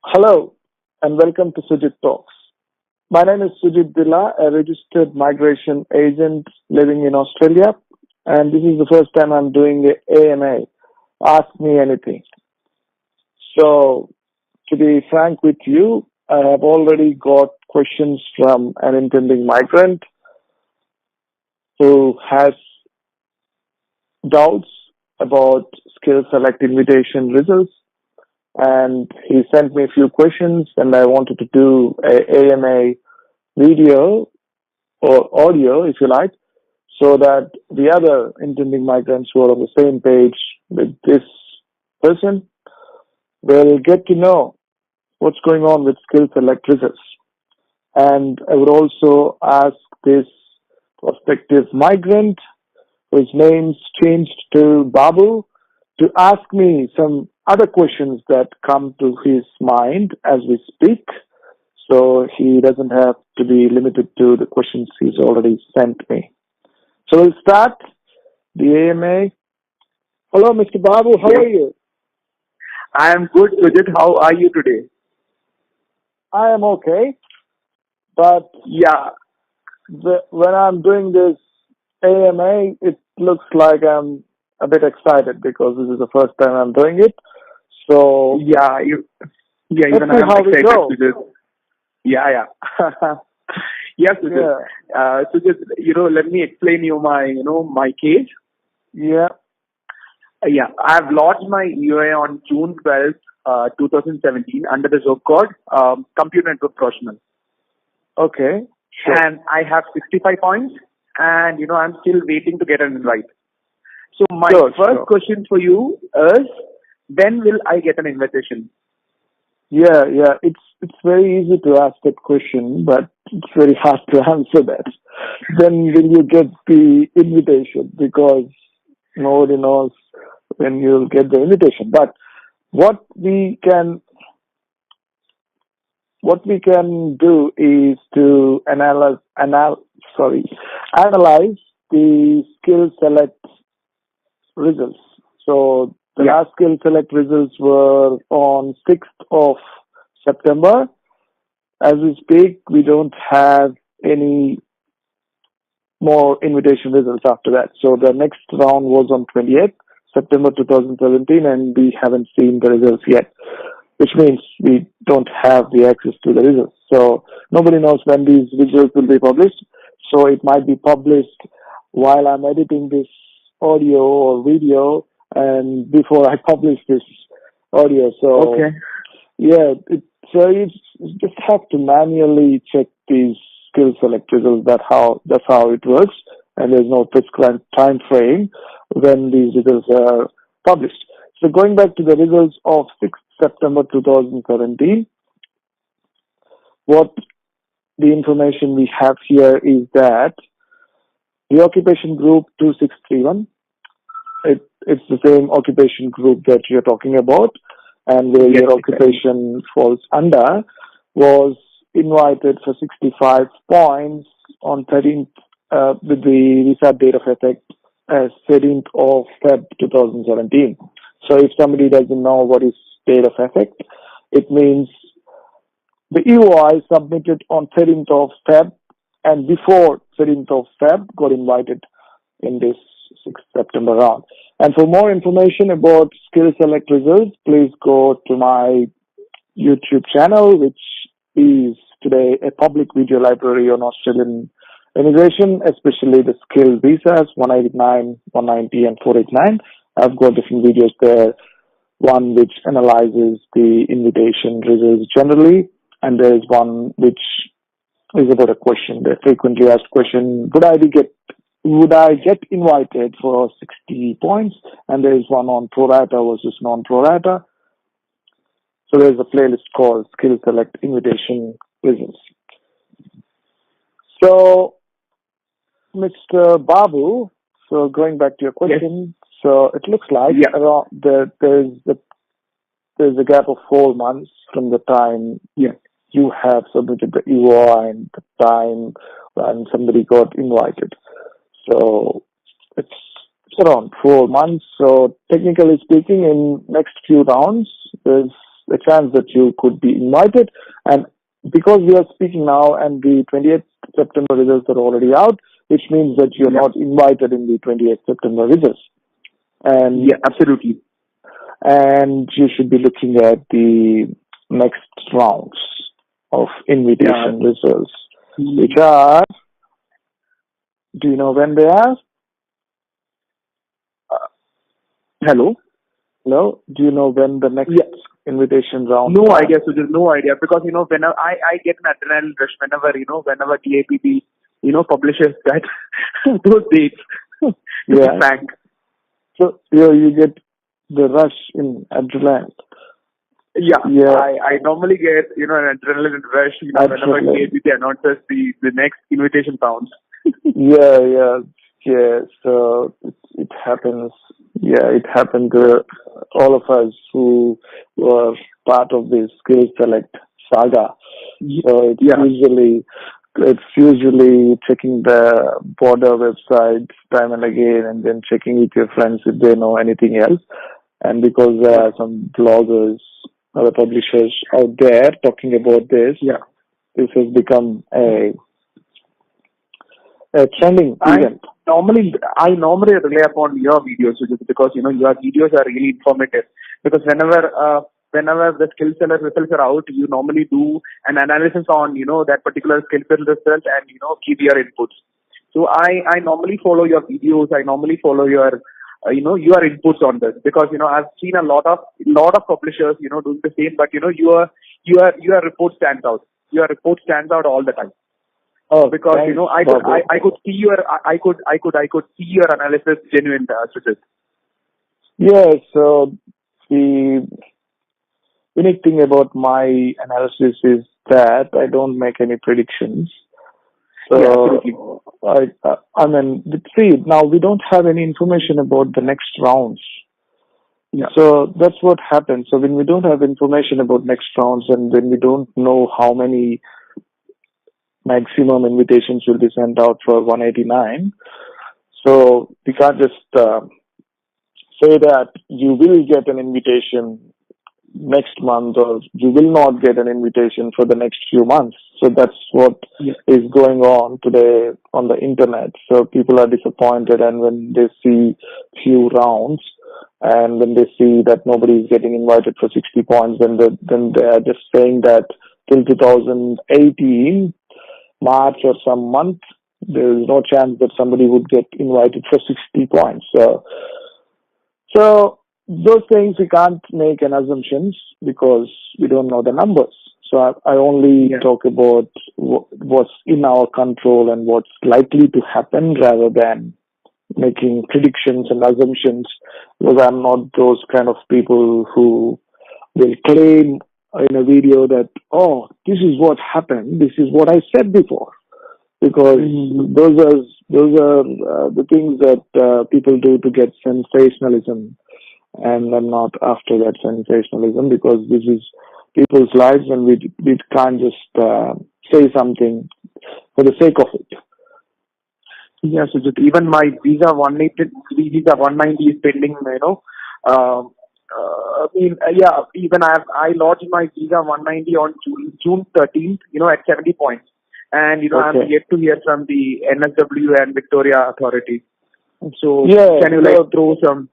Hello and welcome to Sujith Talks. My name is Sujith Billa, a registered migration agent living in Australia, and this is the first time I'm doing a AMA. Ask me anything. So, to be frank with you, I have already got questions from an intending migrant who has doubts about skill select invitation results, and he sent me a few questions, and I wanted to do a AMA video or audio, if you like, so that the other intending migrants who are on the same page with this person will get to know what's going on with skill select results. And I would also ask this prospective migrant whose name's changed to Babu to ask me some other questions that come to his mind as we speak, so he doesn't have to be limited to the questions he's already sent me. So we'll start the AMA. Hello, Mr. Babu. How are you? I am good, Sujith. How are you today? I am okay. But Yeah, when I'm doing this AMA, it looks like I'm a bit excited because this is the first time I'm doing it. So yeah, let's even I see am how we excited, go. Sujith. Yeah. Yes, Sujith. Yeah. Sujith, let me explain you my case. Yeah. Yeah, I have lodged my EOA on June 12th, 2017 under the job code Computer Network Professional. Okay. Sure. And I have 65 points and, I'm still waiting to get an invite. So my first question for you is, when will I get an invitation? Yeah. It's very easy to ask that question, but it's very hard to answer that. When will you get the invitation? Because nobody knows when you'll get the invitation. But what we can do is to analyze the skill select results. So the last skill select results were on 6th of September. As we speak, we don't have any more invitation results after that. So the next round was on 28th September 2017, and we haven't seen the results yet, which means we don't have the access to the results. So nobody knows when these results will be published. So it might be published while I'm editing this audio or video and before I publish this audio. So yeah, so you just have to manually check these skill select results. That's how it works, and there's no prescribed time frame when these results are published. So going back to the results of 6th September 2017, what the information we have here is that the occupation group 2631, it's the same occupation group that you're talking about, and where your occupation falls under, was invited for 65 points on 13th with the visa date of effect as 13th of Feb 2017. So if somebody doesn't know what is date of effect, it means the EOI submitted on 13th of Feb and before 13th of Feb got invited in this 6th September round. And for more information about skill select results, please go to my YouTube channel, which is today a public video library on Australian immigration, especially the skill visas 189, 190 and 489. I've got different videos there, one which analyzes the invitation results generally, and there is one which is about a question, the frequently asked question, would I get invited for 60 points? And there is one on pro rata versus non-pro rata. So there's a playlist called Skill Select Invitation Results. So, Mr. Babu, so going back to your question, so it looks like around there's a gap of 4 months from the time you have submitted the EOI and the time when somebody got invited. So it's around 4 months. So technically speaking, in next few rounds, there's a chance that you could be invited. And because we are speaking now and the 28th September results are already out, which means that you're not invited in the 28th September results. And yeah, absolutely. And you should be looking at the next rounds of invitation results, which are, do you know when they are? Hello? Hello? Do you know when the next invitation round No are? idea, so there's no idea. Because, whenever I get an adrenaline rush whenever DAPP, publishes that, those dates, to be frank. So, you get the rush in adrenaline. Yeah. I normally get, an adrenaline rush, whenever DAPP announces the next invitation rounds. So it happens. Yeah, it happened to all of us who were part of this skill select saga. So it's usually checking the border website time and again, and then checking with your friends if they know anything else. And because there are some bloggers, other publishers out there talking about this, this has become a trending event. I normally rely upon your videos, because your videos are really informative. Because whenever the skill seller results are out, you normally do an analysis on that particular skill seller result and give your inputs. So I normally follow your videos. I normally follow your your inputs on this, because I've seen a lot of publishers doing the same, but your report stands out. Your report stands out all the time. Oh, because I could see your analysis genuine, Sujith. Yeah, so the unique thing about my analysis is that I don't make any predictions. So I mean, see, now we don't have any information about the next rounds. Yeah. So that's what happens. So when we don't have information about next rounds, and when we don't know how many maximum invitations will be sent out for 189. So we can't just say that you will get an invitation next month or you will not get an invitation for the next few months. So that's what is going on today on the internet. So people are disappointed, and when they see few rounds and when they see that nobody is getting invited for 60 points, then they are just saying that till 2018 March or some month, there is no chance that somebody would get invited for 60 points. So those things we can't make an assumptions because we don't know the numbers. So I only talk about what's in our control and what's likely to happen rather than making predictions and assumptions, because I'm not those kind of people who will claim in a video that, oh, this is what happened, this is what I said before, because those are the things that people do to get sensationalism, and I'm not after that sensationalism, because this is people's lives and we can't just say something for the sake of it. Yeah, so just even my visa 190 is pending, even I lodged my visa 190 on June 13th, at 70 points. And, I'm yet to hear from the NSW and Victoria authority. So, can you throw some?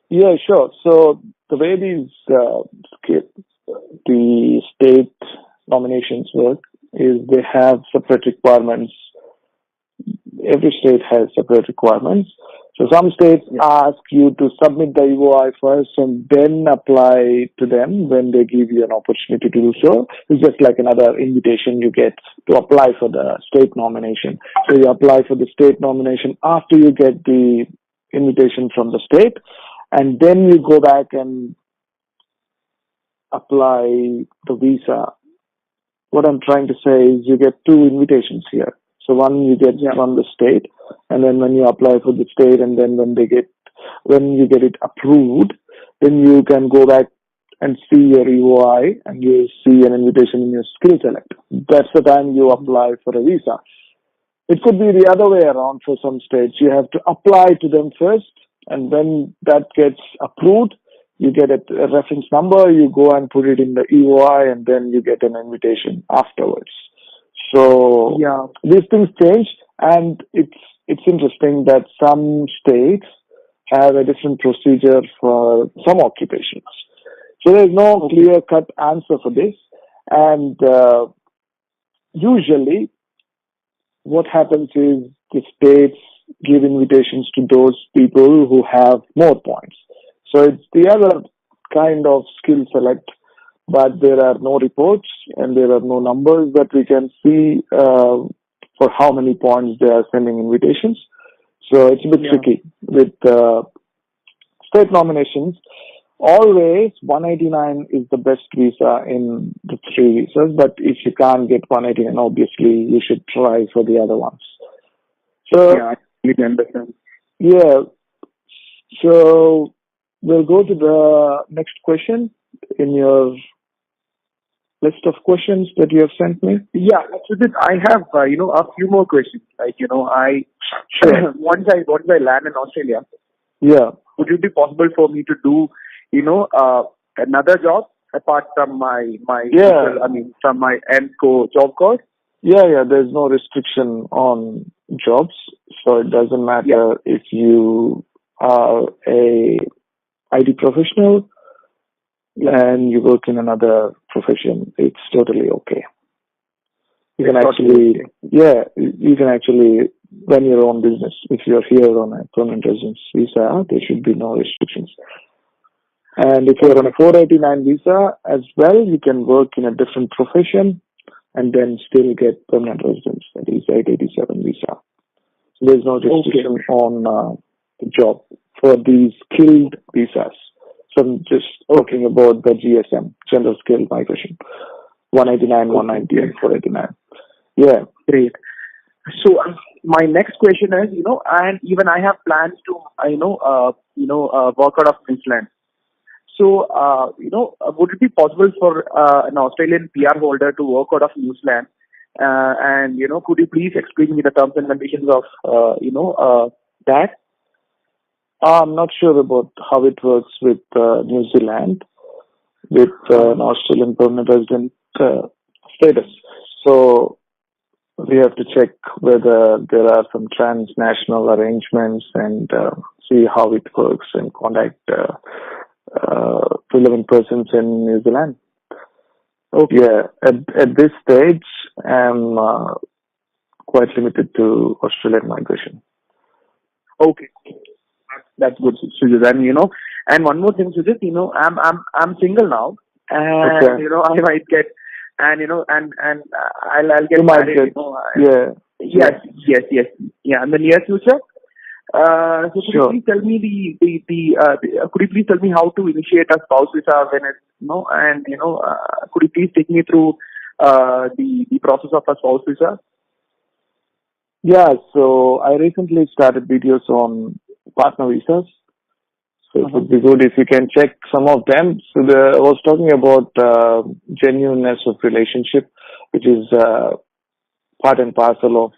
Yeah, sure. So, the way these the state nominations work is they have separate requirements. Every state has separate requirements. So some states ask you to submit the EOI first and then apply to them when they give you an opportunity to do so. It's just like another invitation you get to apply for the state nomination. So you apply for the state nomination after you get the invitation from the state, and then you go back and apply the visa. What I'm trying to say is you get two invitations here. So one you get from the state, and then when you apply for the state, and then when you get it approved, then you can go back and see your EOI and you see an invitation in your skill select. That's the time you apply for a visa. It could be the other way around for some states. You have to apply to them first, and when that gets approved, You get a reference number, you go and put it in the EOI, and then you get an invitation afterwards. So these things change, and it's interesting that some states have a different procedure for some occupations. So there's no clear-cut answer for this, and usually what happens is the states give invitations to those people who have more points. So it's the other kind of skill select, but there are no reports and there are no numbers that we can see for how many points they are sending invitations. So it's a bit tricky with state nominations. Always 189 is the best visa in the three visas, but if you can't get 189, obviously you should try for the other ones. So I completely understand. Yeah. So we'll go to the next question in your list of questions that you have sent me. Yeah, Sujith, I have a few more questions. Like I once I land in Australia, would it be possible for me to do another job apart from my from my ENCO job code? Yeah. There's no restriction on jobs, so it doesn't matter if you are a IT professional and you work in another profession. It's totally okay. You can you can actually run your own business. If you're here on a permanent residence visa, there should be no restrictions. And if you're on a 489 visa as well, you can work in a different profession and then still get permanent residence, that is 887 visa. So there's no restriction on the job for these skilled visas. So I'm just talking about the GSM, General Skilled Migration, 189, 190, and 489. Yeah. Great. So my next question is, and even I have plans to, work out of New Zealand. So, would it be possible for an Australian PR holder to work out of New Zealand? And, could you please explain me the terms and conditions of, that? I'm not sure about how it works with New Zealand, with an Australian permanent resident status. So we have to check whether there are some transnational arrangements and see how it works and contact relevant persons in New Zealand. Yeah, at this stage, I'm quite limited to Australian migration. Okay, that's good, Sujith. And and one more thing, Sujith. I'm single now, and I might get, and and I'll get married. Yes. In the near future. So could you please tell me could you please tell me how to initiate a spouse visa when it's and could you please take me through the process of a spouse visa? Yeah, so I recently started videos on partner visas. So it would be good if you can check some of them. So I was talking about genuineness of relationship, which is part and parcel of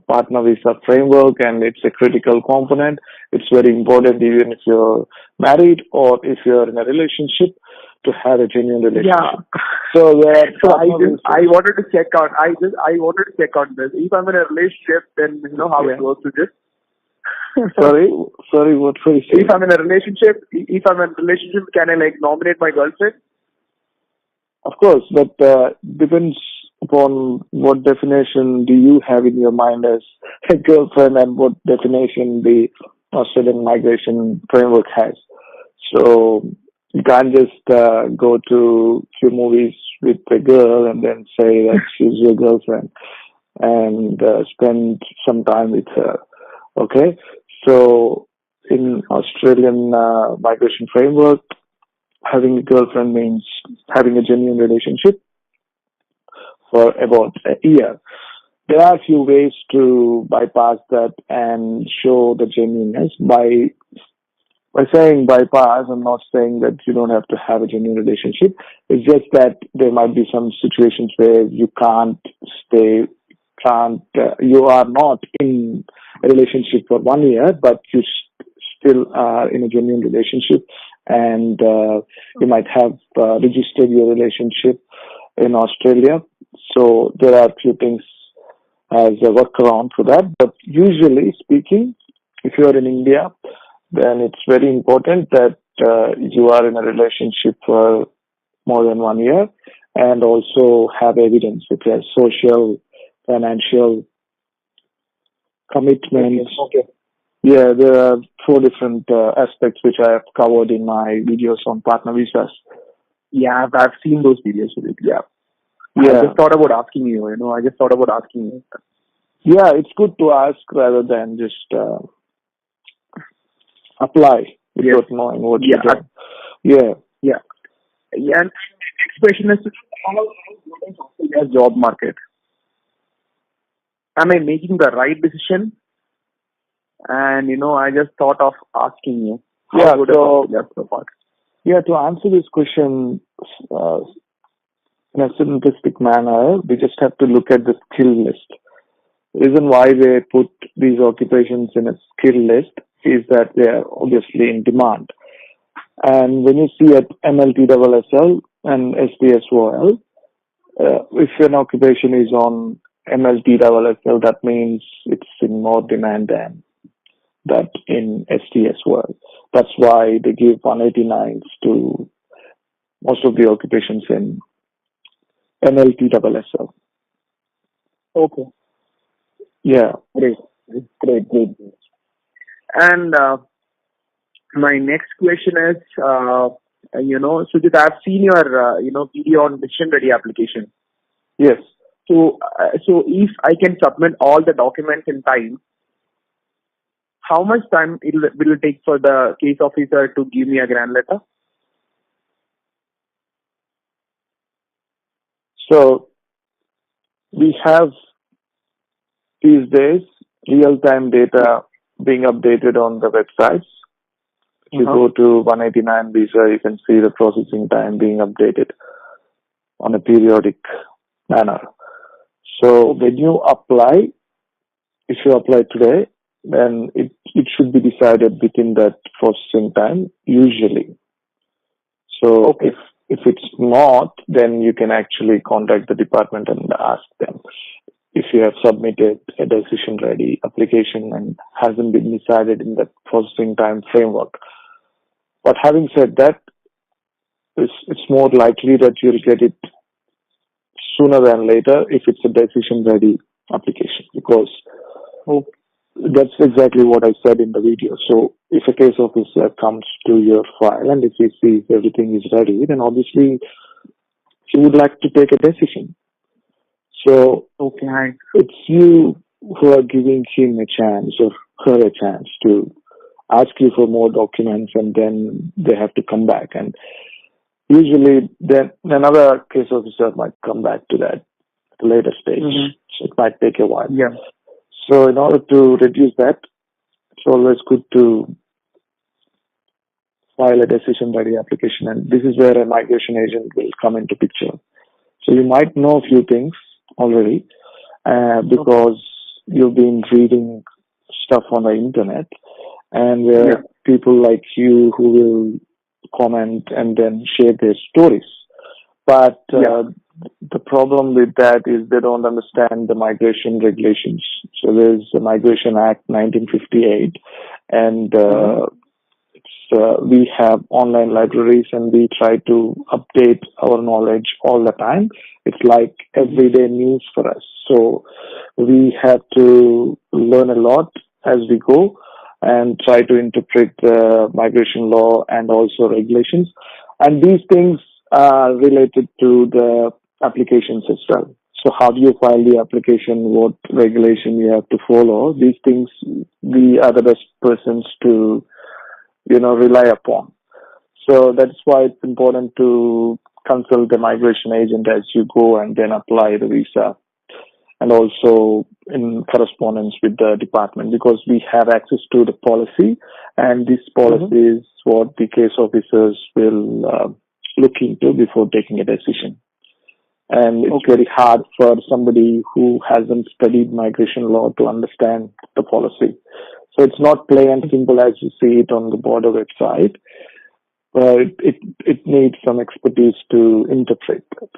partner visa framework, and it's a critical component. It's very important even if you're married or if you're in a relationship to have a genuine relationship. Yeah. So I wanted to check out. I wanted to check on this. If I'm in a relationship, then how it works with this. Sorry, what were you saying? If I'm in a relationship, can I nominate my girlfriend? Of course, but depends upon what definition do you have in your mind as a girlfriend and what definition the Australian migration framework has. So you can't just go to few movies with a girl and then say that she's your girlfriend and spend some time with her. Okay? So in Australian migration framework, having a girlfriend means having a genuine relationship for about a year. There are a few ways to bypass that and show the genuineness. By saying bypass, I'm not saying that you don't have to have a genuine relationship. It's just that there might be some situations where you you are not in a relationship for 1 year, but you still are in a genuine relationship, and you might have registered your relationship in Australia. So there are a few things as a workaround for that. But usually speaking, if you are in India, then it's very important that you are in a relationship for more than 1 year and also have evidence such as social, financial commitments. Okay. Yeah, there are 4 different aspects which I have covered in my videos on partner visas. Yeah, I've seen those videos with it. Yeah. Yeah. I just thought about asking you. Yeah, it's good to ask rather than just apply without knowing what you're doing. Yeah. Yeah. Yeah. And next question is, how is Australia's job market? Am I making the right decision? And I just thought of asking you. Yeah. To answer this question in a simplistic manner, we just have to look at the skill list. The reason why they put these occupations in a skill list is that they are obviously in demand. And when you see at MLTSSL and STSOL, if an occupation is on MLTSSL, that means it's in more demand than that in STSOL. That's why they give 189s to most of the occupations in MLTSSL. Okay. Yeah. Great. And my next question is, Sujith, I've seen your, video on decision ready application. Yes. So if I can submit all the documents in time, how much time will it take for the case officer to give me a grant letter? So we have these days real-time data being updated on the websites. If you go to 189 visa, you can see the processing time being updated on a periodic manner. So when you apply, if you apply today, then it should be decided within that processing time, usually. So if it's not, then you can actually contact the department and ask them if you have submitted a decision-ready application and hasn't been decided in the processing time framework. But having said that, it's more likely that you'll get it sooner than later if it's a decision-ready application, because that's exactly what I said in the video. So if a case officer comes to your file and if he sees everything is ready, then obviously he would like to take a decision. So it's you who are giving him a chance or her a chance to ask you for more documents, and then they have to come back. And usually then another case officer might come back to that at a later stage. So it might take a while. Yeah. So in order to reduce that, it's always good to file a decision-ready application. And this is where a migration agent will come into picture. So you might know a few things already because you've been reading stuff on the internet, and there are people like you who will comment and then share their stories. But the problem with that is they don't understand the migration regulations. So there's the Migration Act 1958, and we have online libraries and we try to update our knowledge all the time. It's like everyday news for us. So we have to learn a lot as we go and try to interpret the migration law and also regulations. And these things are related to the applications as well. So how do you file the application? What regulation you have to follow? These things we are the best persons to rely upon. So that's why it's important to consult the migration agent as you go and then apply the visa, and also in correspondence with the department, because we have access to the policy, and this policy is what the case officers will look into before taking a decision. And it's very hard for somebody who hasn't studied migration law to understand the policy. So it's not plain and simple as you see it on the border website. it needs some expertise to interpret that.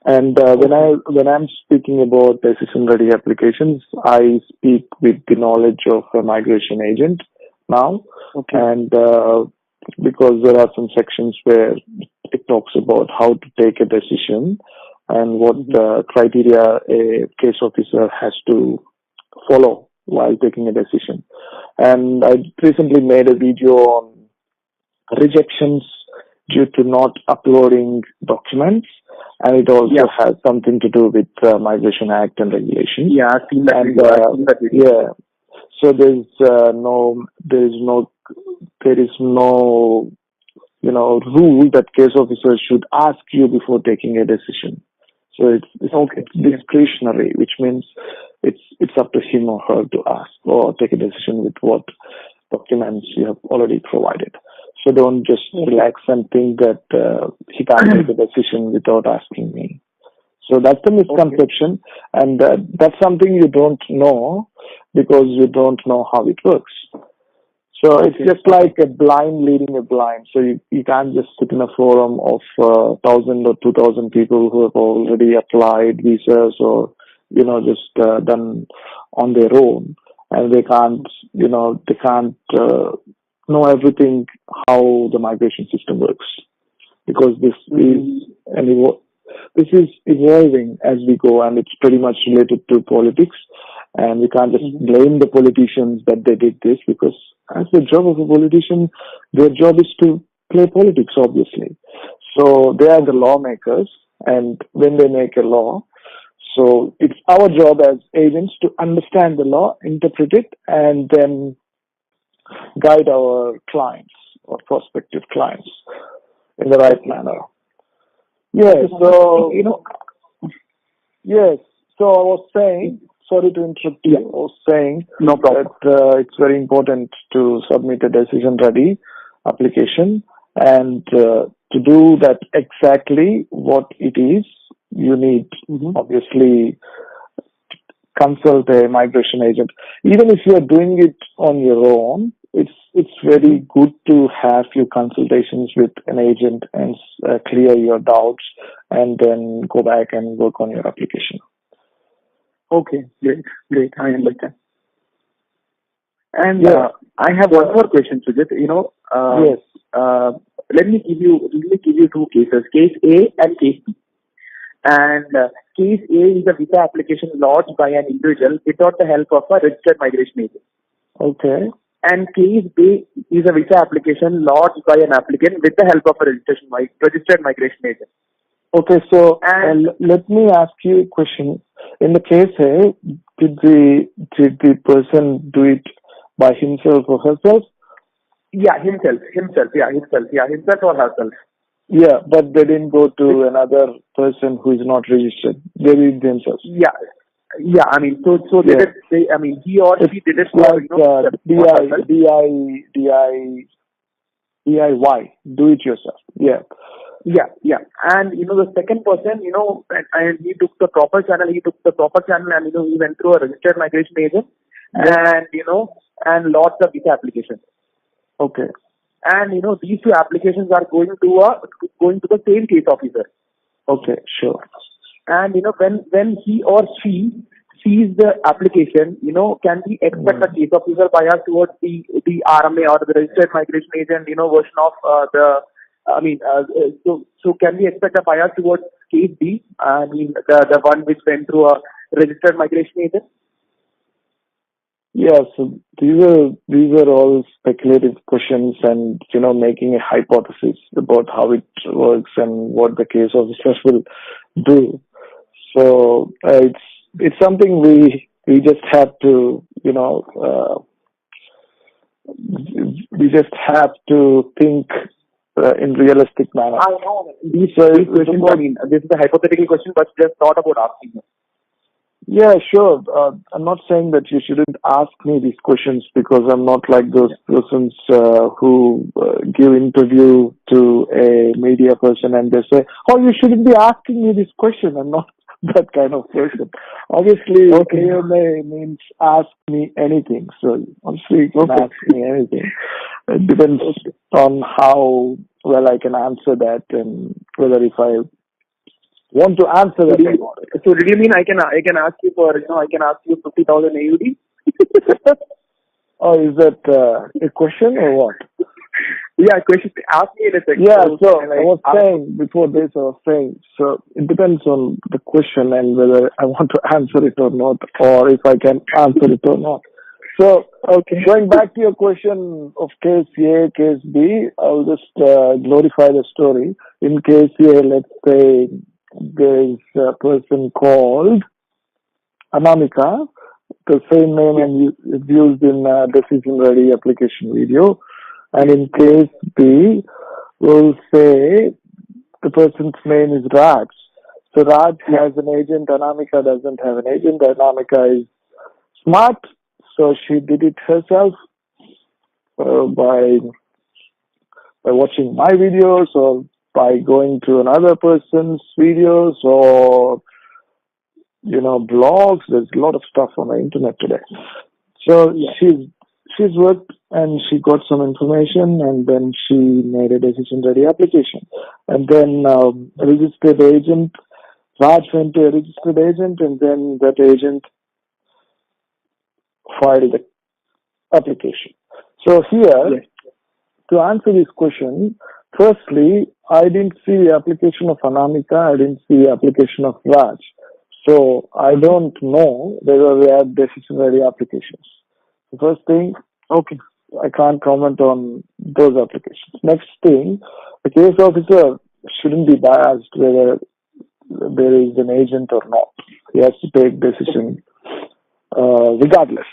And when I'm speaking about decision-ready applications, I speak with the knowledge of a migration agent now, and because there are some sections where it talks about how to take a decision and what criteria a case officer has to follow while taking a decision. And I recently made a video on rejections due to not uploading documents, and it also has something to do with Migration Act and regulations. Yeah, I've seen that video. Yeah. So there is no rule that case officers should ask you before taking a decision. So it's discretionary, which means it's up to him or her to ask or take a decision with what documents you have already provided. So don't just relax and think that he can't make a decision without asking me. So that's the misconception, and that's something you don't know because you don't know how it works. So it's just like a blind leading a blind. So you can't just sit in a forum of 1,000 or 2,000 people who have already applied visas or just done on their own, and they can't know everything how the migration system works, because this is evolving as we go, and it's pretty much related to politics, and we can't just blame the politicians that they did this, because as the job of a politician, their job is to play politics, obviously. So they are the lawmakers, and when they make a law, so it's our job as agents to understand the law, interpret it, and then guide our clients or prospective clients in the right manner. Yes, so so I was saying, sorry to interrupt you, I was saying that it's very important to submit a decision-ready application, and to do that exactly what it is, you need obviously consult a migration agent. Even if you are doing it on your own, it's very good to have few consultations with an agent and clear your doubts, and then go back and work on your application. Okay, great. I understand. And I have one more question, Sujith. Let me give you two cases, case A and case B. And case A is a visa application lodged by an individual without the help of a registered migration agent. Okay. And case B is a visa application lodged by an applicant with the help of a registered migration agent. Okay, so let me ask you a question. In the case A, did the person do it by himself or herself? Yeah, himself or herself. Yeah, but they didn't go to another person who is not registered. They did it themselves. Yeah. I mean, so he or she did it for DIY, do it yourself. Yeah. And the second person, and he took the proper channel. And he went through a registered migration agent, and lodged the visa application. Okay. And these two applications are going to the same case officer. Okay, sure. And when he or she sees the application, can we expect a case officer bias towards the RMA or the registered migration agent, version of so can we expect a bias towards case B? I mean, the one which went through a registered migration agent? Yeah, so these are all speculative questions, and making a hypothesis about how it works and what the case officers will do. So it's something we just have to we just have to think in realistic manner. I know these questions. I mean, this is a hypothetical question, but just thought about asking you. Yeah, sure. I'm not saying that you shouldn't ask me these questions, because I'm not like those persons who give interview to a media person and they say, "Oh, you shouldn't be asking me this question." I'm not that kind of person. Obviously, Okay. AMA means ask me anything. So obviously, you can Okay. ask me anything. It depends on how well I can answer that and whether if I want to answer that or not. So did you mean I can ask you for, I can ask you 50,000 AUD? Oh, is that a question or what? Yeah, question. Ask me anything. Yeah, so can I was saying before this, so it depends on the question and whether I want to answer it or not, or if I can answer it or not. So, Okay. going back to your question of case A, case B, I'll just glorify the story. In case A, let's say there's a person called Anamika, the same name is used in decision ready application video. And in case B, we'll say the person's name is Raj. So Raj has an agent, Anamika doesn't have an agent. Anamika is smart, so she did it herself by watching my videos or by going to another person's videos or blogs. There's a lot of stuff on the internet today. So she's worked and she got some information and then she made a decision ready application. And then registered agent, Raj went to a registered agent and then that agent filed the application. So here, to answer this question, firstly, I didn't see the application of Anamika, I didn't see the application of Raj. So I don't know whether they have decision ready applications. The first thing, I can't comment on those applications. Next thing, the case officer shouldn't be biased whether there is an agent or not. He has to take decision regardless.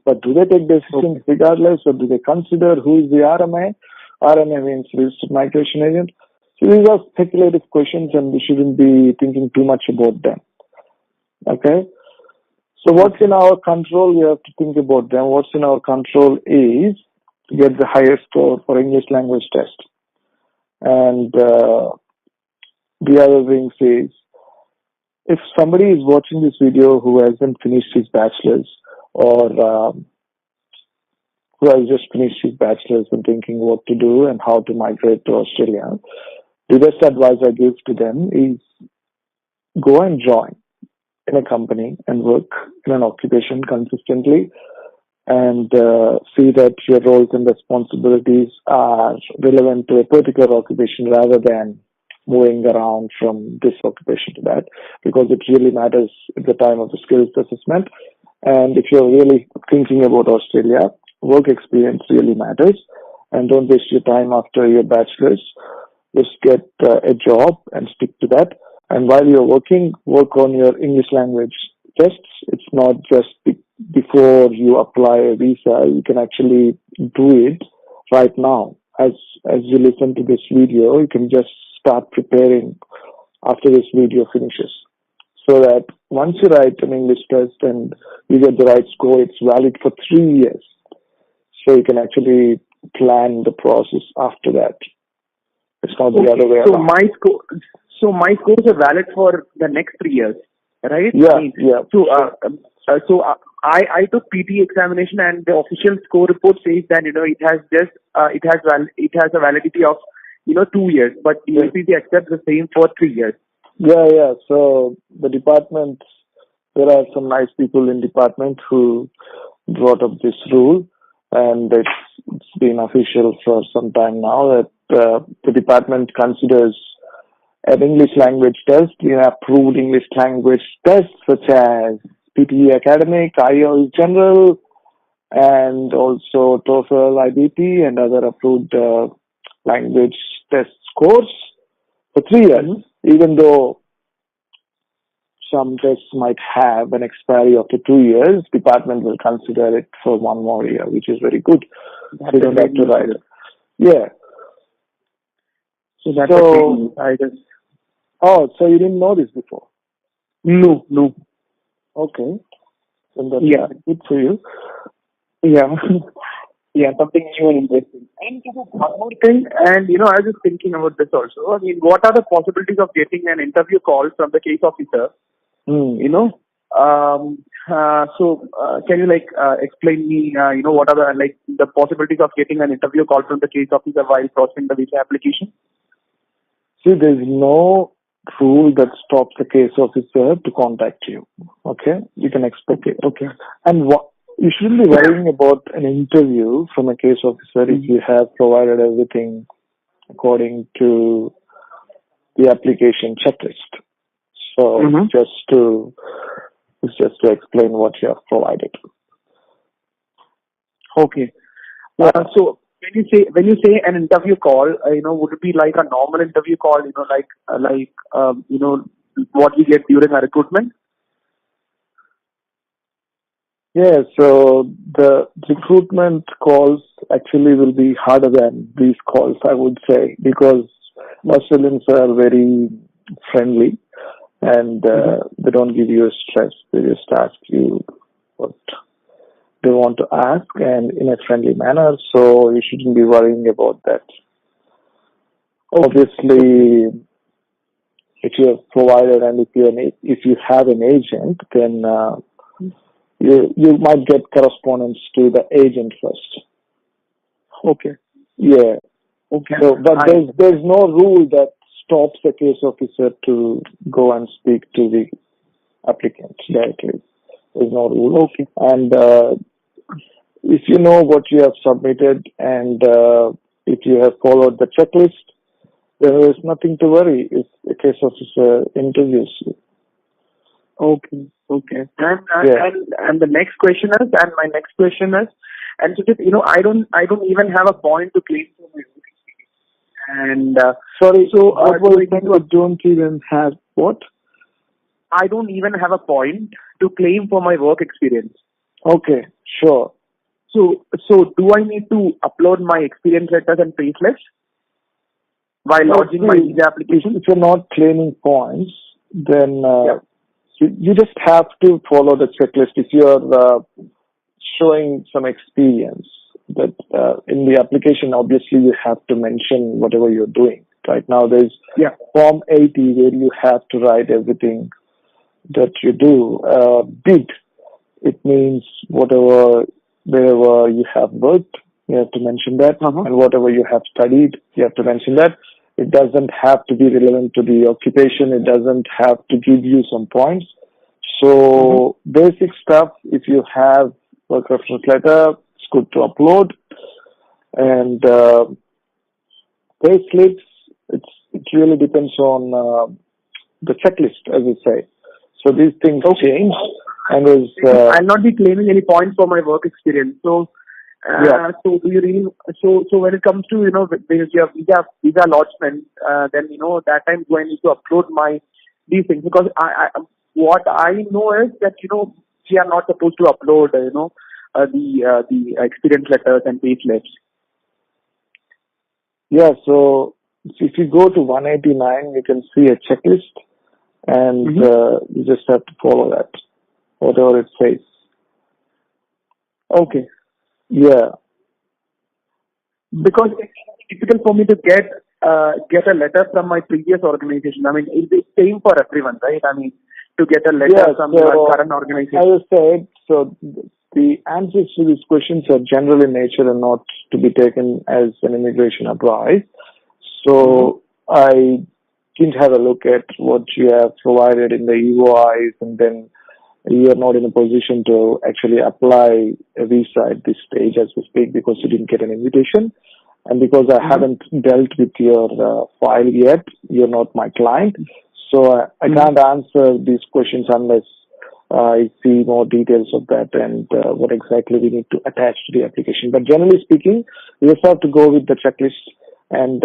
But do they take decisions regardless, or do they consider who is the RMA? RMA means registered migration agent. So these are speculative questions and we shouldn't be thinking too much about them. Okay? So what's in our control, we have to think about them. What's in our control is to get the highest score for English language test. And the other thing is, if somebody is watching this video who hasn't finished his bachelor's or who has just finished his bachelor's and thinking what to do and how to migrate to Australia, the best advice I give to them is go and join in a company and work in an occupation consistently and see that your roles and responsibilities are relevant to a particular occupation rather than moving around from this occupation to that, because it really matters at the time of the skills assessment. And if you're really thinking about Australia, work experience really matters, and don't waste your time after your bachelor's. Just get a job and stick to that. And while you're working, work on your English language tests. It's not just before you apply a visa. You can actually do it right now. As you listen to this video, you can just start preparing after this video finishes. So that once you write an English test and you get the right score, it's valid for 3 years. So you can actually plan the process after that. It's not the other way around. So my scores are valid for the next 3 years, right? Yeah. So I took PT examination and the official score report says that it has a validity of 2 years, but UPC accepts the same for 3 years. Yeah. So the department, there are some nice people in department who brought up this rule, and it's been official for some time now that the department considers an English language test, approved English language tests such as PTE Academic, IELTS General, and also TOEFL, IBT, and other approved language test scores for 3 years, even though some tests might have an expiry after 2 years, department will consider it for 1 more year, which is very good. You don't have to write it. Yeah. So that's I guess. Oh, so you didn't know this before? No. Okay. Then that's good for you. Yeah. Yeah, something new and interesting. And one more thing, and I was just thinking about this also. I mean, what are the possibilities of getting an interview call from the case officer? You know, can you explain me, what are the possibilities of getting an interview call from the case officer while processing the visa application? See, there's no rule that stops the case officer to contact you. Okay, you can expect it. Okay. And you shouldn't be worrying about an interview from a case officer if you have provided everything according to the application checklist. So it's just to explain what you have provided. Okay. So when you say an interview call, would it be like a normal interview call? What we get during a recruitment? Yeah, so the recruitment calls actually will be harder than these calls, I would say, because Australians are very friendly and they don't give you stress. They just ask you what they want to ask and in a friendly manner, so you shouldn't be worrying about that. Obviously, if you have provided and if you have an agent, then you might get correspondence to the agent first. Okay. Yeah. Okay. So, but there's no rule that stops the case officer to go and speak to the applicant directly. There's no rule. Okay. And if you know what you have submitted and if you have followed the checklist, there is nothing to worry if the case officer interviews you. Okay. And the next question is, and Sujith, I don't even have a point to claim for my work experience. And sorry, so what was it? You don't even have what? I don't even have a point to claim for my work experience. Okay, sure. So do I need to upload my experience letters and payslips while lodging my visa application? If you're not claiming points, then you just have to follow the checklist. If you're showing some experience, that in the application, obviously you have to mention whatever you're doing. Right now, there's Form 80 where you have to write everything that you do. Bid, it means wherever you have worked, you have to mention that, and whatever you have studied, you have to mention that. It doesn't have to be relevant to the occupation. It doesn't have to give you some points. So basic stuff, if you have work reference letter, it's good to upload. And pay slips, it really depends on the checklist, as we say. So these things change. And I'll not be claiming any points for my work experience. So so do you really? So when it comes to your visa lodgement, then that time do I need to upload these things? Because what I know is that we are not supposed to upload the experience letters and pay slips. Yeah. So if you go to 189, you can see a checklist, and you just have to follow that, whatever it says. Okay. Yeah. Because it's difficult for me to get a letter from my previous organization. I mean, it's the same for everyone, right? I mean, to get a letter from your current organization. As I said, so the answers to these questions are general in nature and not to be taken as an immigration advice. So I didn't have a look at what you have provided in the EOIs, and then you are not in a position to actually apply a visa at this stage as we speak because you didn't get an invitation. And because I haven't dealt with your file yet, you're not my client. So I can't answer these questions unless I see more details of that and what exactly we need to attach to the application. But generally speaking, you just have to go with the checklist and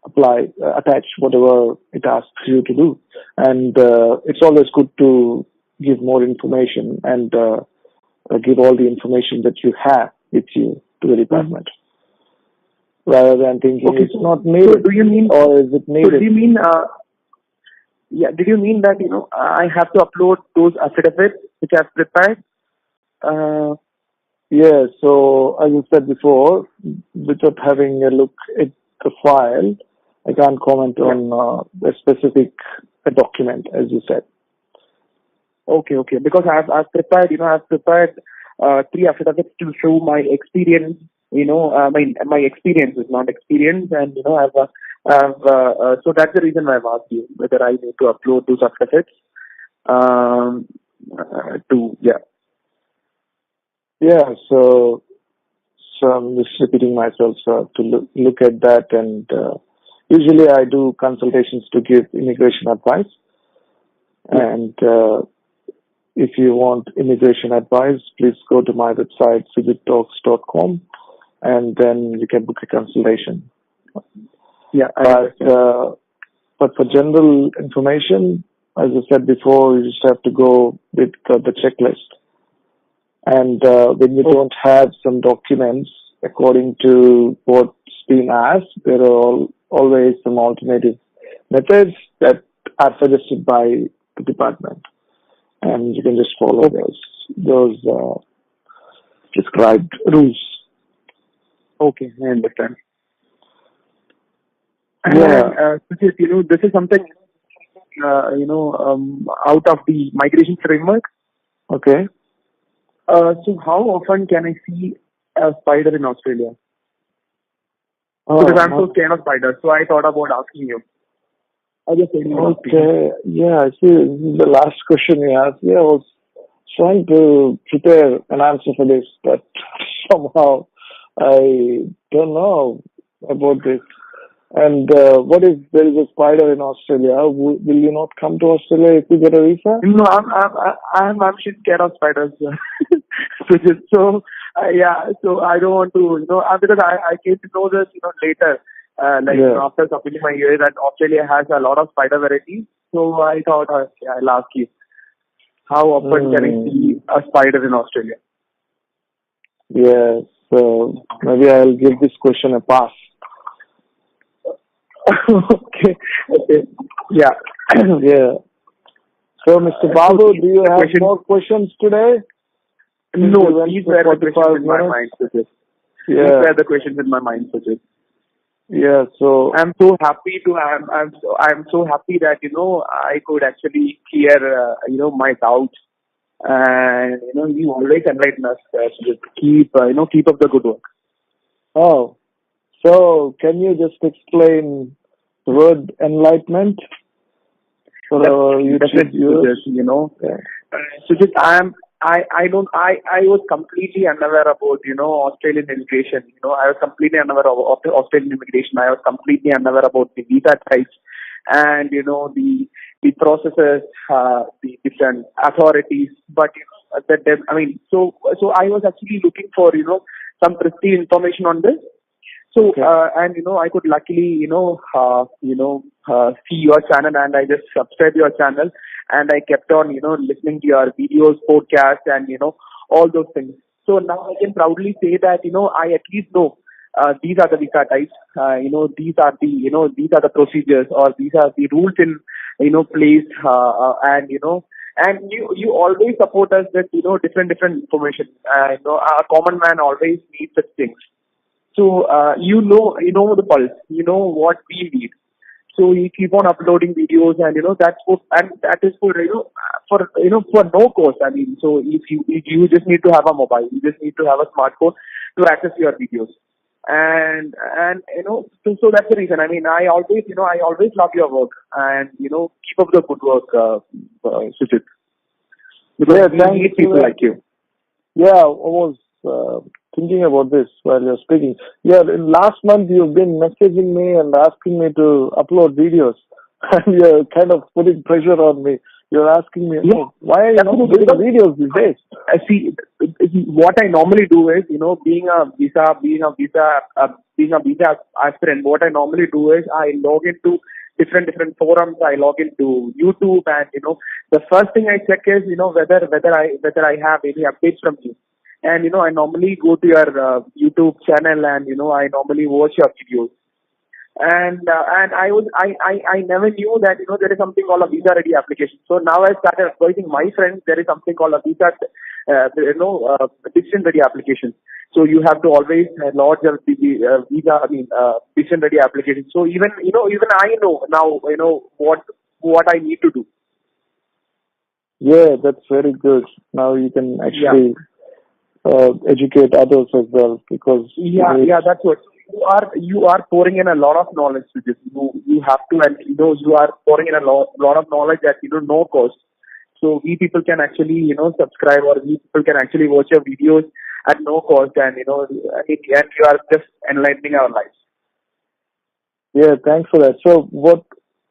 attach whatever it asks you to do. And it's always good to give more information and give all the information that you have with you to the department. Rather than thinking it's not needed. So do you mean, or is it needed? So do you mean, did you mean that, I have to upload those affidavits which I've prepared? Yeah, so as I said before, without having a look at the file, I can't comment Yeah. on a specific document, as you said. Okay, okay. Because I've prepared, I've prepared three affidavits to show my experience. My experience is not experience, and so that's the reason why I've asked you whether I need to upload those affidavits. Um, to yeah. Yeah, so I'm just repeating myself to look at that, and usually I do consultations to give immigration advice, and if you want immigration advice, please go to my website, SUJITHTALKS.com, and then you can book a consultation. Yeah, But for general information, as I said before, you just have to go with the checklist. And when you don't have some documents according to what's been asked, there are always some alternative methods that are suggested by the department, and you can just follow those prescribed rules. Okay, I understand. Yeah. And Sujit, this is something out of the migration framework. Okay. So how often can I see a spider in Australia? Because I'm so scared of spiders, so I thought about asking you. I just said okay. Yeah, I see. This is the last question you asked. Yeah, I was trying to prepare an answer for this, but somehow I don't know about this. And what if there is a spider in Australia? Will you not come to Australia if you get a visa? No, I'm actually scared of spiders. So so I don't want to, because I came to know this, later, after completing my year, that Australia has a lot of spider varieties. So I thought, I'll ask you, how often can I see a spider in Australia? Yes, so maybe I'll give this question a pass. Okay. Yeah. Yeah. So, Mr. Babu, do you have more questions today? No, these were the questions in my mind, Sujit. These were the questions in my mind, Sujit. Yeah, so I'm so happy I'm so happy that I could actually clear my doubts, and you always enlighten us. Sujit. Keep up the good work. Oh, so can you just explain the word enlightenment for our YouTube viewers? Sujit, I was completely unaware about, Australian immigration. I was completely unaware of Australian immigration. I was completely unaware about the visa types and, the processes, the different authorities. But, so I was actually looking for, some pristine information on this. So, and I could luckily, see your channel, and I just subscribed your channel, and I kept on, listening to your videos, podcasts, and, all those things. So now I can proudly say that, I at least know, these are the visa types, these are the procedures, or these are the rules in, place, and, and you always support us with, different information. A common man always needs such things. So, the pulse, what we need. So you keep on uploading videos, and that is for for no cost. I mean, so if you just need to have a mobile, you just need to have a smartphone to access your videos, and so that's the reason. I mean, I always love your work, and keep up the good work, Sujit. Because we need people like you. Yeah, I was thinking about this while you're speaking. Yeah, in last month you've been messaging me and asking me to upload videos. And you're kind of putting pressure on me. You're asking me, why are you not doing videos these days? See, what I normally do is, being a visa aspirant, what I normally do is I log into different forums. I log into YouTube, and the first thing I check is whether I have any updates from you. And I normally go to your YouTube channel, and I normally watch your videos. And I never knew that there is something called a visa ready application. So now I started advising my friends there is something called a visa decision-ready applications. So you have to always lodge a decision-ready application. So even I know now, what I need to do. Yeah, that's very good. Now you can actually educate others as well, because that's what you are pouring in a lot of knowledge to this. You have to, and you are pouring in a lot of knowledge at no cost. So we people can actually subscribe, or we people can actually watch your videos at no cost, and you are just enlightening our lives. Yeah, thanks for that. So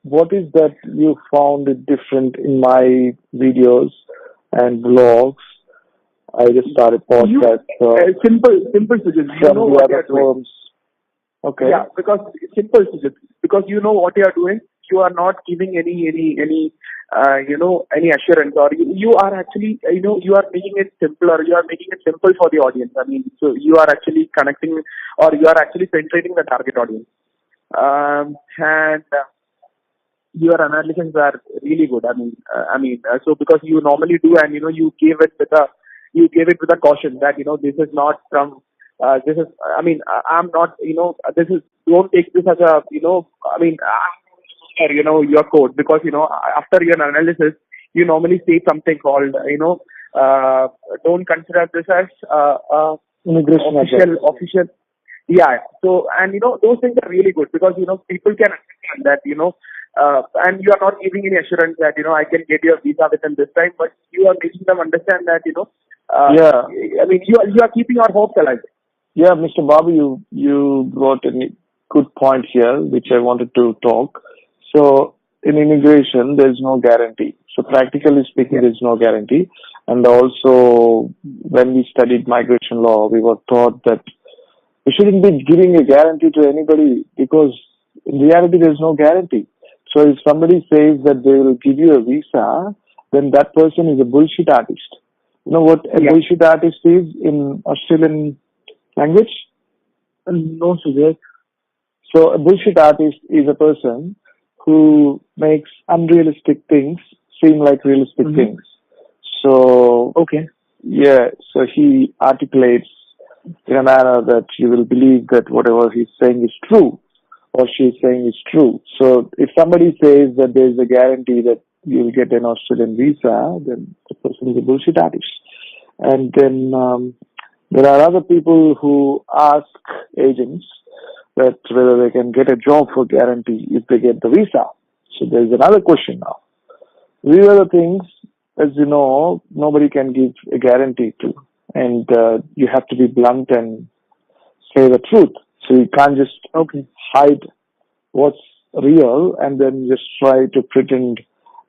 what is that you found it different in my videos and vlogs? I just started podcast. Simple, Sujith. You know what you are doing. Okay. Yeah, because simple, Sujith. Because you know what you are doing. You are not giving any assurance, or you are actually you are making it simpler. You are making it simple for the audience. I mean, so you are actually connecting, or you are actually penetrating the target audience, and your analysis are really good. So because you normally do, and you gave it with a caution that this is not from this is. I'm not this is, don't take this as a your code, because after your analysis you normally say something called don't consider this as immigration official. Yeah. So, and those things are really good, because people can understand that and you are not giving any assurance that I can get your visa within this time, but you are making them understand that you are keeping our hopes alive. Yeah, Mr. Babu, you brought a good point here, which I wanted to talk. So in immigration, there's no guarantee. So practically speaking, there's no guarantee. And also, when we studied migration law, we were taught that we shouldn't be giving a guarantee to anybody, because in reality, there's no guarantee. So if somebody says that they will give you a visa, then that person is a bullshit artist. You know what a bullshit artist is in Australian language? No, Sujith. So a bullshit artist is a person who makes unrealistic things seem like realistic things. So so he articulates in a manner that you will believe that whatever he's saying is true, or she's saying is true. So if somebody says that there is a guarantee that you'll get an Australian visa, then the person is a bullshit artist. And then there are other people who ask agents that whether they can get a job for guarantee if they get the visa. So there's another question now. These are the things, as you know, nobody can give a guarantee to. And you have to be blunt and say the truth. So you can't just hide what's real and then just try to pretend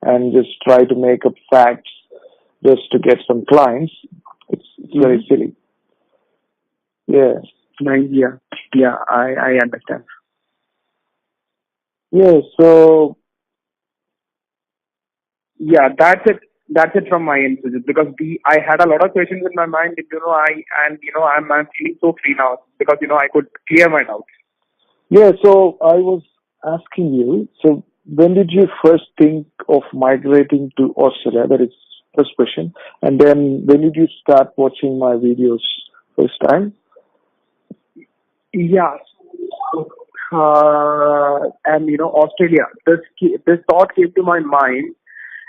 and just try to make up facts just to get some clients. It's very silly. Yeah. I understand. Yeah, so that's it from my end, because I had a lot of questions in my mind. I'm feeling so free now, because I could clear my doubts. Yeah, so I was asking you, so when did you first think of migrating to Australia? That is first question. And then when did you start watching my videos first time? Yeah. And Australia. This thought came to my mind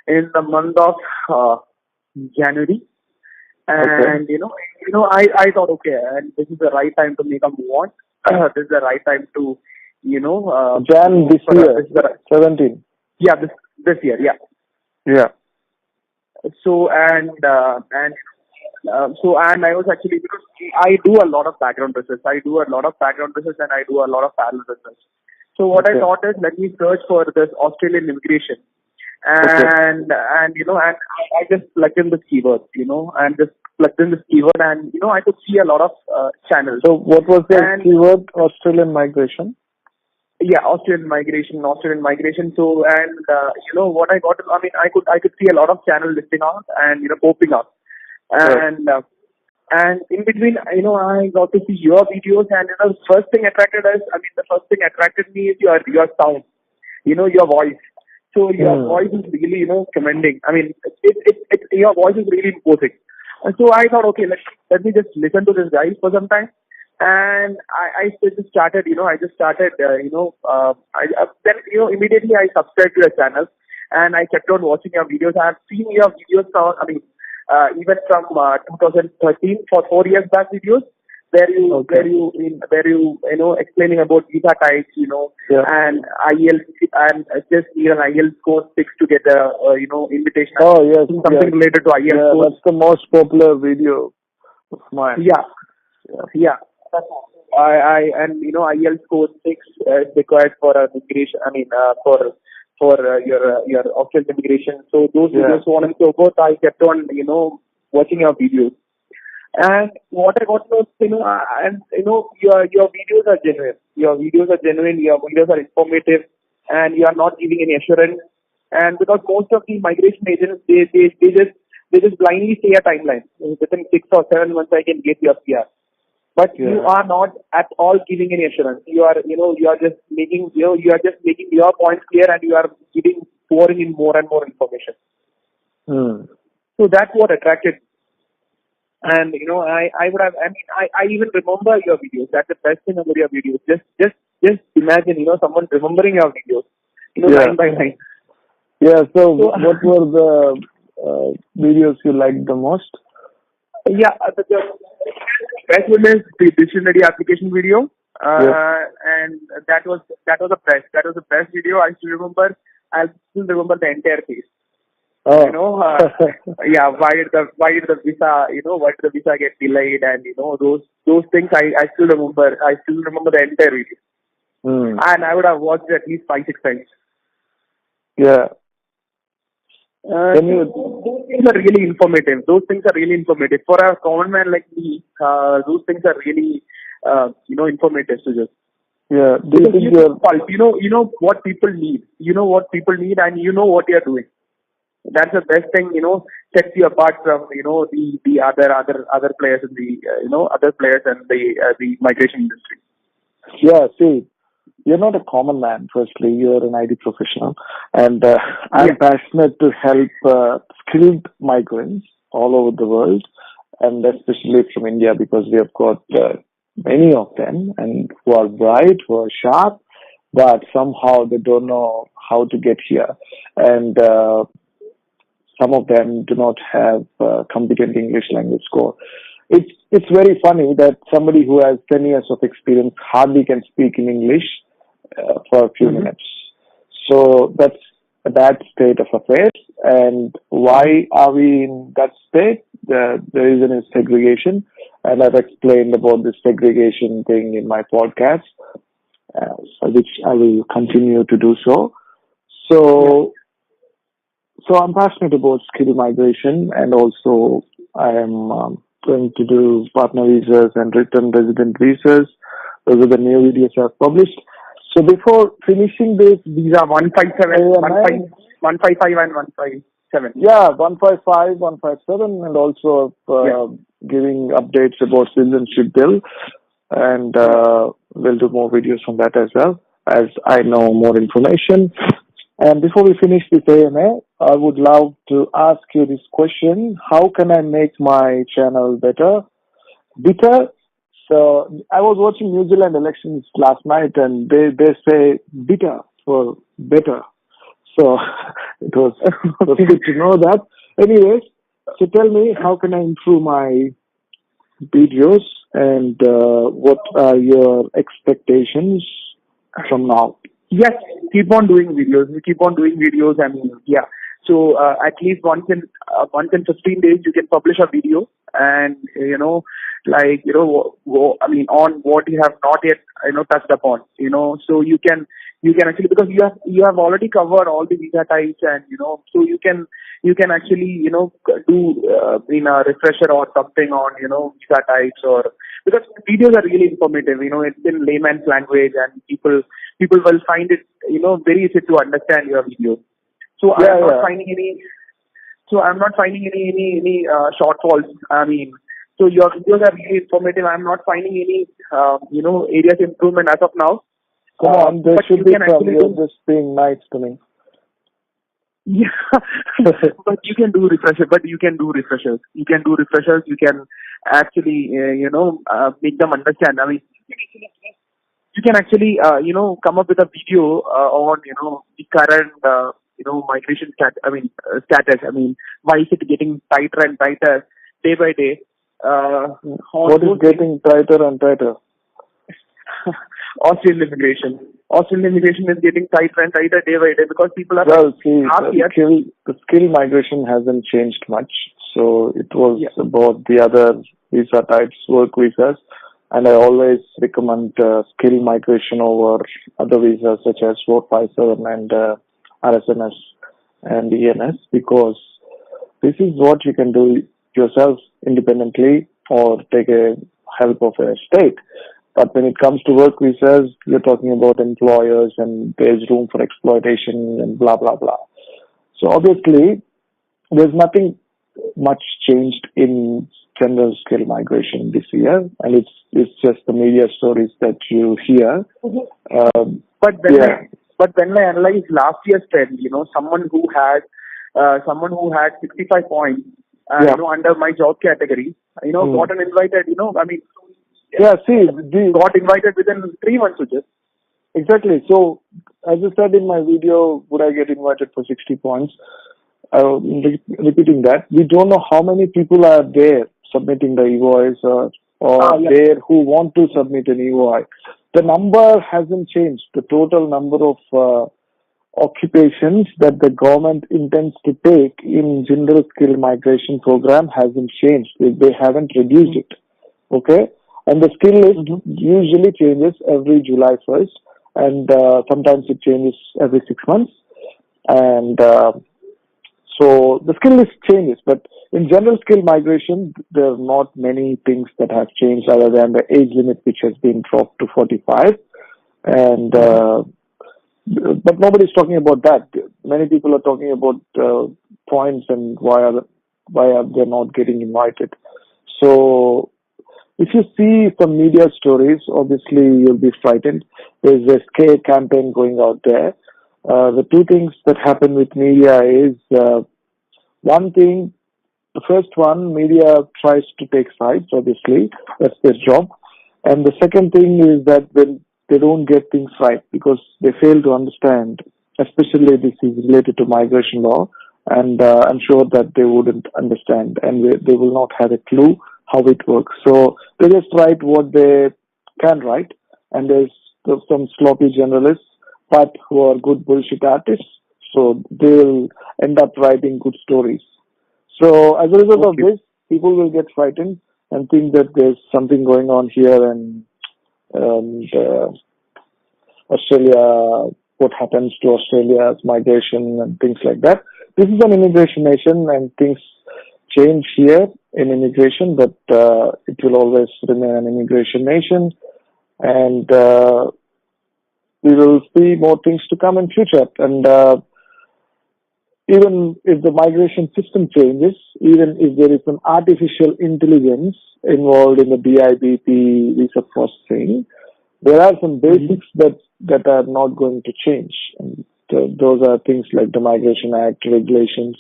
in the month of January, and I thought, and this is the right time to make a move on. This is the right time to Jan this year, 17. Yeah, this year, yeah. So and I was actually, because I do a lot of background research. And I do a lot of parallel research. So what I thought is, let me search for this Australian immigration, and I just plugged in this keyword, and I could see a lot of channels. So what was the keyword? Australian migration. Yeah, Australian migration. So, and what I got, I could see a lot of channel listing out and popping up. And in between, I got to see your videos, and the first thing attracted me is your sound, your voice. So your voice is really, commending. Your voice is really imposing. So I thought, okay, let me just listen to this guy for some time. And I just started, immediately I subscribed to your channel and I kept on watching your videos. I have seen your videos now, even from 2013 for 4 years back videos where you explaining about visa types, and IEL and just need an IEL score 6 to get a invitation. Oh yes, something related to IEL score. That's the most popular video of mine. Yeah. IEL score 6 is required for immigration. For your official immigration. So those videos, so on and so forth, I kept on watching your videos. And what I got to know, your videos are genuine. Your videos are genuine. Your videos are informative, and you are not giving any assurance. And because most of the migration agents, they just blindly say a timeline. Within 6 or 7 months, I can get your PR. But you are not at all giving any assurance. You are just making your points clear, and you are pouring in more and more information. So that's what attracted. And I even remember your videos. That's the best thing about your videos. Just imagine, someone remembering your videos, line by line. Yeah. So what were the videos you liked the most? Yeah, the best one is the dictionary application video, and that was the best. That was the best video. I still remember the entire case. Oh. Why did the visa get delayed, and those things I still remember. I still remember the entire video, and I would have watched it at least 5-6 times. Yeah. Those things are really informative. For a common man like me, those things are really, informative to just. Yeah. Do you think you know what people need? You know what people need, and you know what you're doing. That's the best thing, sets you apart from, the other players in the, other players and the migration industry. Yeah. See, you're not a common man. Firstly, you're an IT professional, and I'm passionate to help skilled migrants all over the world, and especially from India, because we have got many of them, and who are bright, who are sharp, but somehow they don't know how to get here, and some of them do not have competent English language score. It's very funny that somebody who has 10 years of experience hardly can speak in English for a few minutes. So that's a bad state of affairs. And why are we in that state? The reason is segregation. And I've explained about this segregation thing in my podcast, which I will continue to do so. So I'm passionate about skill migration, and also I am going to do partner visas and return resident visas. Those are the new videos I've published. So before finishing this visa 157, 155 and 157. Yeah, 155, 157, and also giving updates about citizenship bill. And we'll do more videos on that as well, as I know more information. And before we finish this AMA, I would love to ask you this question. How can I make my channel better? So I was watching New Zealand elections last night, and they say bitter for better. So it was good to know that. Anyways, so tell me, how can I improve my videos, and what are your expectations from now? Yes, keep on doing videos. So at least once in 15 days you can publish a video, and on what you have not yet touched upon. So you can actually, because you have already covered all the visa types, and so you can actually do in a refresher or something on visa types, or because videos are really informative. It's in layman's language, and people will find it very easy to understand your video. So I'm not finding any shortfalls. So your videos are really informative. I'm not finding any areas of improvement as of now. Come on, there should be some. You're just being nice to me. Yeah, but you can do refreshers. You can actually, make them understand. I mean, you can actually, come up with a video on, the current, migration status. I mean, why is it getting tighter and tighter day by day? What is getting tighter and tighter? Australian immigration. Australian immigration is getting tighter and tighter day by day because people are the skill migration hasn't changed much. So it was about the other visa types, work visas, and I always recommend skill migration over other visas such as 457 and RSNS and ENS, because this is what you can do yourself independently or take a help of a state. But when it comes to work visas, you're talking about employers and there's room for exploitation and blah, blah, blah. So obviously, there's nothing much changed in general skill migration this year, and it's just the media stories that you hear. But when I analyze last year's trend, someone who had 65 points, under my job category, got an invited, got invited within 3 months, Sujith. Exactly. So, as I said in my video, would I get invited for 60 points? Repeating that, we don't know how many people are there submitting the EOIs or there who want to submit an EOI. The number hasn't changed. The total number of occupations that the government intends to take in general skill migration program hasn't changed. They haven't reduced it. Okay? And the skill list usually changes every July 1st, and sometimes it changes every 6 months. And so the skill list changes, but in general skill migration, there are not many things that have changed other than the age limit, which has been dropped to 45. And but nobody's talking about that. Many people are talking about points and why are they not getting invited. So if you see some media stories, obviously you'll be frightened. There's a scare campaign going out there. The two things that happen with media is, one thing, the first one, media tries to take sides, obviously. That's their job. And the second thing is that when they don't get things right because they fail to understand, especially this is related to migration law, and I'm sure that they wouldn't understand and they will not have a clue how it works. So they just write what they can write, and there's some sloppy journalists, but who are good bullshit artists, so they'll end up writing good stories. So as a result of this, people will get frightened and think that there's something going on here, and Australia, what happens to Australia's migration and things like that. This is an immigration nation, and things change here in immigration, but it will always remain an immigration nation, and we will see more things to come in future. And even if the migration system changes, even if there is some artificial intelligence involved in the BIBP visa processing, there are some basics that are not going to change. And those are things like the Migration Act regulations.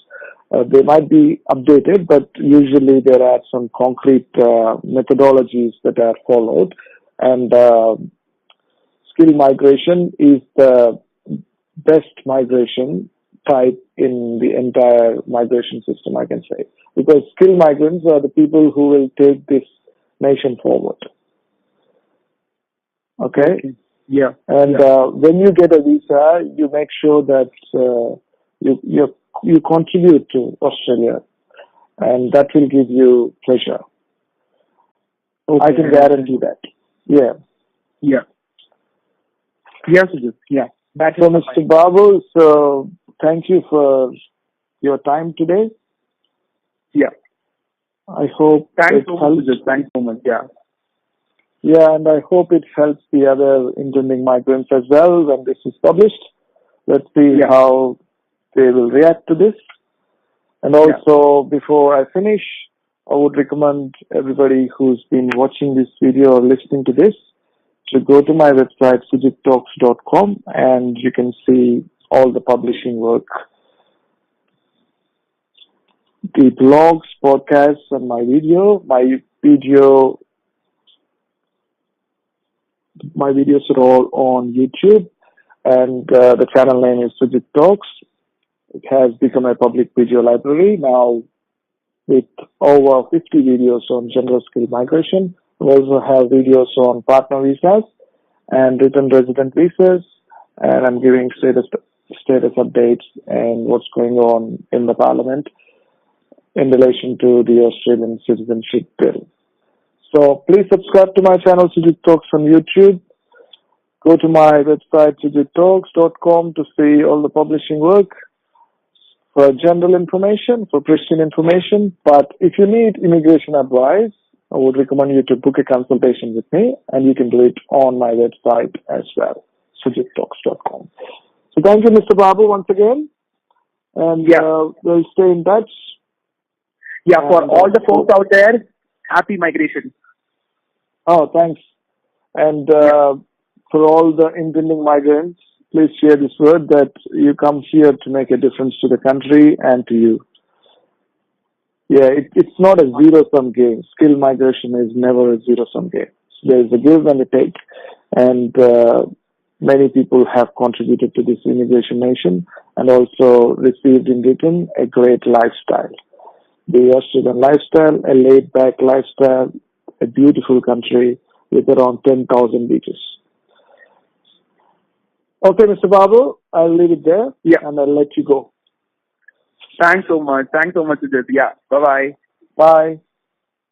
They might be updated, but usually there are some concrete methodologies that are followed. And skill migration is the best migration type in the entire migration system, I can say. Because skill migrants are the people who will take this nation forward. Okay? Yeah. And when you get a visa, you make sure that you contribute to Australia, and that will give you pleasure. Okay. I can guarantee that. Yeah. Yeah. Yes, it is. Yeah. So, Mr. Babu, so thank you for your time today. Yeah. I hope Thanks so much. Yeah. Yeah, and I hope it helps the other intending migrants as well when this is published. Let's see how they will react to this. And also, before I finish, I would recommend everybody who's been watching this video or listening to this to go to my website, SUJITHTALKS.com, and you can see all the publishing work the blogs, podcasts, and my videos are all on YouTube, and the channel name is SUJITHTALKS. It has become a public video library now with over 50 videos on general skill migration. We also have videos on partner visas and return resident visas, and I'm giving status updates and what's going on in the parliament in relation to the Australian citizenship bill. So please subscribe to my channel Sujith Talks on YouTube. Go to my website SUJITHTALKS.com to see all the publishing work for general information, for Christian information. But if you need immigration advice, I would recommend you to book a consultation with me, and you can do it on my website as well, SUJITHTALKS.com. So thank you, Mr. Babu, once again. And we'll stay in touch. Yeah, for all the folks out there, happy migration. Oh, thanks. And for all the intending migrants, please share this word that you come here to make a difference to the country and to you. Yeah, it's not a zero-sum game. Skill migration is never a zero-sum game. There is a give and a take. And many people have contributed to this immigration nation and also received in return a great lifestyle. The Australian lifestyle, a laid-back lifestyle, a beautiful country with around 10,000 beaches. Okay, Mr. Babu, I'll leave it there. Yeah. And I'll let you go. Thanks so much. Sujith. Yeah. Bye-bye. Bye.